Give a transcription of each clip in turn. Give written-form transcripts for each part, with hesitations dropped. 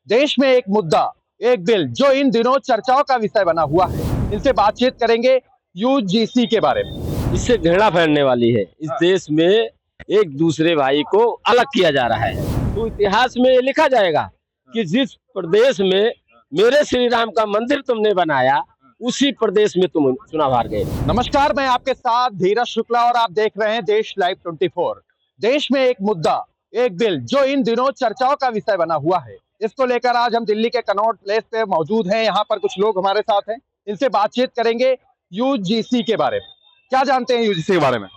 देश में एक मुद्दा, एक बिल जो इन दिनों चर्चाओं का विषय बना हुआ है। इनसे बातचीत करेंगे यूजीसी के बारे में। इससे घृणा फैलने वाली है। इस देश में एक दूसरे भाई को अलग किया जा रहा है। तो इतिहास में ये लिखा जाएगा कि जिस प्रदेश में मेरे श्री राम का मंदिर तुमने बनाया, उसी प्रदेश में तुम चुनाव हार गए। नमस्कार, मैं आपके साथ धीरज शुक्ला और आप देख रहे हैं देश लाइव 24। देश में एक मुद्दा, एक बिल जो इन दिनों चर्चाओं का विषय बना हुआ है। इसको लेकर आज हम दिल्ली के कनॉट प्लेस पे मौजूद हैं। यहाँ पर कुछ लोग हमारे साथ हैं, इनसे बातचीत करेंगे यूजीसी के बारे में। क्या जानते हैं यूजीसी के बारे में?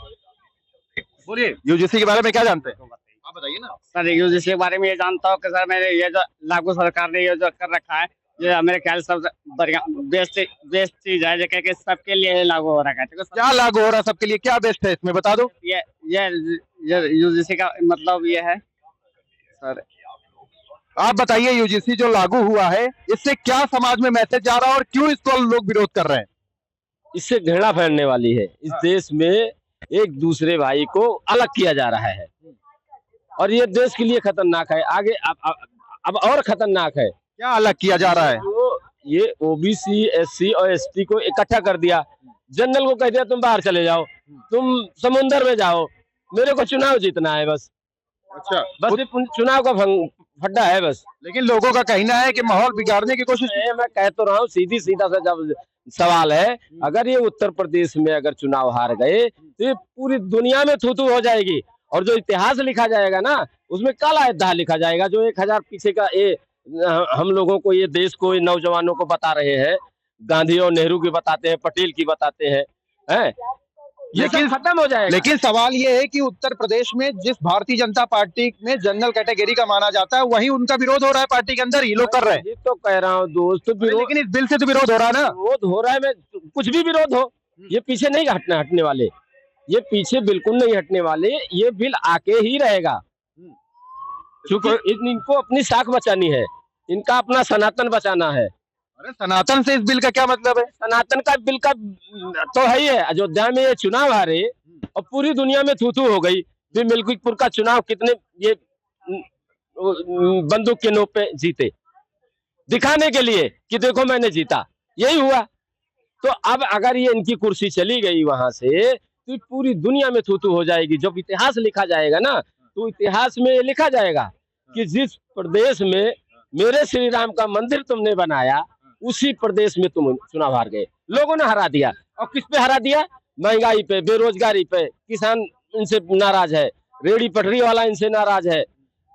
बोलिए, यूजीसी के बारे में क्या जानते हैं? आप बताइए ना। सर यूजीसी के बारे में ये जानता हूँ कि सर मैंने ये जो लागू सरकार ने ये जो कर रखा है, ये मेरे ख्याल से सबसे बढ़िया बेस्ट चीज है, जो कि सबके लिए लागू हो रखा है। क्या लागू हो रहा है सबके लिए? क्या बेस्ट है इसमें बता दो। ये यूजीसी का मतलब ये है सर। आप बताइए, यूजीसी जो लागू हुआ है इससे क्या समाज में मैसेज जा रहा है और क्यों इसको लोग विरोध कर रहे हैं? इससे घृणा फैलने वाली है। इस देश में एक दूसरे भाई को अलग किया जा रहा है और ये देश के लिए खतरनाक है। आगे अब और खतरनाक है। क्या अलग किया जा रहा है? तो ये ओबीसी, एससी और एसटी को इकट्ठा कर दिया। जनरल को कह दिया तुम बाहर चले जाओ, तुम समुद्र में जाओ, मेरे को चुनाव जीतना है बस। अच्छा, बस ये चुनाव का फड्डा है बस। लेकिन लोगों का कहना है कि माहौल बिगाड़ने की कोशिश है। मैं कह तो रहा हूँ, सीधी सीधा सा जब सवाल है, अगर ये उत्तर प्रदेश में अगर चुनाव हार गए तो ये पूरी दुनिया में थू-थू हो जाएगी। और जो इतिहास लिखा जाएगा ना, उसमें काला अध्याय लिखा जाएगा। जो 1000 पीछे का ये हम लोगों को, ये देश को, ये नौजवानों को बता रहे हैं, गांधी और नेहरू की बताते हैं, पटेल की बताते हैं, ये सब खत्म हो जाएगा। लेकिन सवाल ये है कि उत्तर प्रदेश में जिस भारतीय जनता पार्टी में जनरल कैटेगरी का माना जाता है, वहीं उनका विरोध हो रहा है पार्टी के अंदर। ये लोग कर रहे हैं। ये तो कह रहा हूँ दोस्त, लेकिन इस बिल से तो विरोध हो रहा है ना। विरोध हो रहा है। मैं कुछ भी विरोध हो, ये पीछे नहीं हटने वाले। ये पीछे बिल्कुल नहीं हटने वाले। ये बिल आके ही रहेगा, क्योंकि इनको अपनी साख बचानी है, इनका अपना सनातन बचाना है। अरे सनातन से इस बिल का क्या मतलब है? सनातन का बिल का तो है ही है। अयोध्या में ये चुनाव हारे और पूरी दुनिया में थू-थू हो गई। फिर मिल्कीपुर का चुनाव कितने ये बंदूक के नोक पे जीते, दिखाने के लिए कि देखो मैंने जीता। यही हुआ। तो अब अगर ये इनकी कुर्सी चली गई वहां से, तो पूरी दुनिया में थू-थू हो जाएगी। जब इतिहास लिखा जाएगा ना, तो इतिहास में ये लिखा जाएगा कि जिस प्रदेश में मेरे श्री राम का मंदिर तुमने बनाया, उसी प्रदेश में तुम चुनाव हार गए। लोगों ने हरा दिया। और किस पे हरा दिया? महंगाई पे, बेरोजगारी पे। किसान इनसे नाराज है, रेहड़ी पटरी वाला इनसे नाराज है,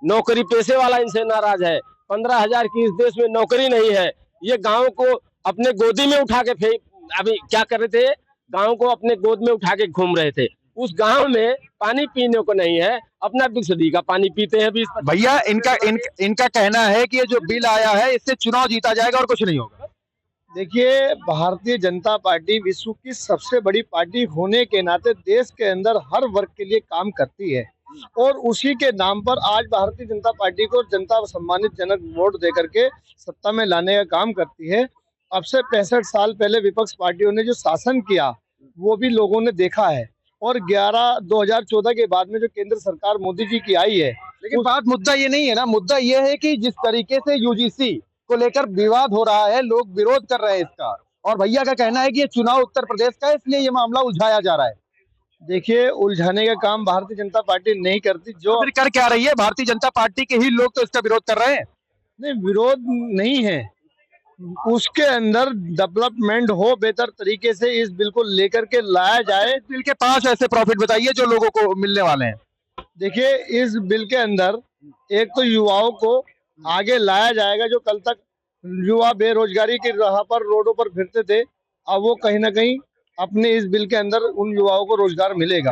नौकरी पेशे वाला इनसे नाराज है। 15,000 की इस देश में नौकरी नहीं है। ये गाँव को अपने गोदी में उठा के अभी क्या कर रहे थे? गाँव को अपने गोद में उठा के घूम रहे थे। उस गांव में पानी पीने को नहीं है, अपना बिसदी का पानी पीते हैं। भैया, इनका कहना है कि ये जो बिल आया है इससे चुनाव जीता जाएगा और कुछ नहीं होगा। देखिए, भारतीय जनता पार्टी विश्व की सबसे बड़ी पार्टी होने के नाते देश के अंदर हर वर्ग के लिए काम करती है और उसी के नाम पर आज भारतीय जनता पार्टी को जनता सम्मानित जनक वोट देकर के सत्ता में लाने का काम करती है। अब से 65 साल पहले विपक्ष पार्टियों ने जो शासन किया वो भी लोगों ने देखा है। और 2014 के बाद में जो केंद्र सरकार मोदी जी की आई है, लेकिन बात मुद्दा ये नहीं है ना। मुद्दा ये है कि जिस तरीके से यूजीसी को लेकर विवाद हो रहा है, लोग विरोध कर रहे हैं इसका, और भैया का कहना है कि ये चुनाव उत्तर प्रदेश का है, इसलिए ये मामला उलझाया जा रहा है। देखिए, उलझाने का काम भारतीय जनता पार्टी नहीं करती। जो फिर कर क्या रही है? भारतीय जनता पार्टी के ही लोग तो इसका विरोध कर रहे हैं। नहीं, विरोध नहीं है, उसके अंदर डेवलपमेंट हो बेहतर तरीके से इस बिल को लेकर के लाया जाए। इस बिल के 5 ऐसे प्रॉफिट बताइए जो लोगों को मिलने वाले हैं। देखिए, इस बिल के अंदर एक तो युवाओं को आगे लाया जाएगा। जो कल तक युवा बेरोजगारी की राह पर रोडों पर फिरते थे, अब वो कहीं ना कहीं अपने इस बिल के अंदर उन युवाओं को रोजगार मिलेगा।